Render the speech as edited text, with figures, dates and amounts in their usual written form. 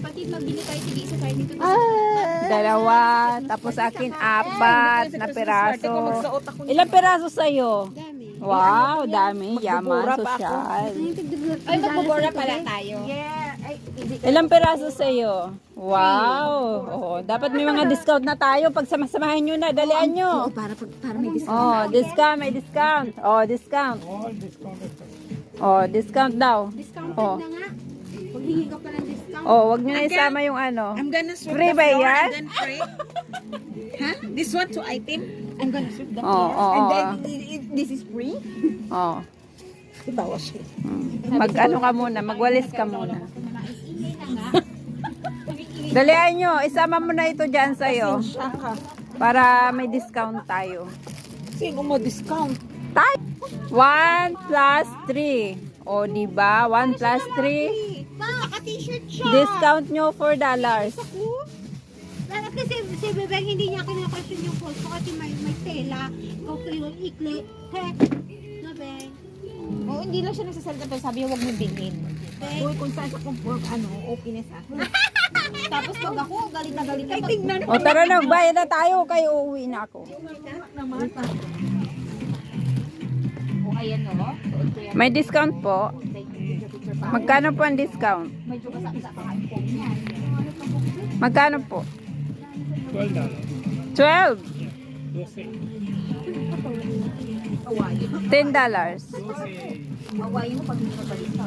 Kapatid, magbili tayo sige isa tayo dito. Dalawa, tapos akin apat na peraso. Ilang peraso sa'yo? Dami. Wow, dami. Yaman, sosyal. Ay, magbubura pala tayo. Ilang peraso sa'yo? Wow. Oh, dapat may mga discount na tayo. Pag samasamahin nyo na, dalian nyo. Para may discount. Oh, discount, may discount. Oh, discount. Oh, discount daw. Discounted Oh. na nga. Maghingi ka pa ng discount. Oh, wag nyo na isama yung ano. I'm gonna sweep Free the ba floor yan? and then pray. Huh? This one to item? I'm gonna sweep the Oh, floor. oh, And oh. then this is free? Oh. Bawas siya. Mag-ano ka muna, magwalis ka muna. Dalian nyo, isama mo na ito dyan sa'yo. Shaka. Para may discount tayo. Sino mo discount? Tayo! 1 plus 3. O, diba? 1 plus 3. Naka-t-shirt siya. Discount nyo $4. Lalo kasi si Bebeng hindi niya kinakasyon yung pulso kasi may tela. Okay, yung ikli. He, Bebeng. Oo, hindi lang siya nagsasalita pero sabi niya huwag mo bilhin. Uy, kung saan sa comfort, openness ako. Tapos pag ako, galit na galit na. Tingnan O, tara na, bayad na tayo. Kayo, uuwi na ako. O ayan o. Suot ko yan. May discount po. Magkano po ang discount? Medyo kasaksa pa ang phone niya. Magkano po? $12. $10. Awayin mo pag hindi mabalik ka.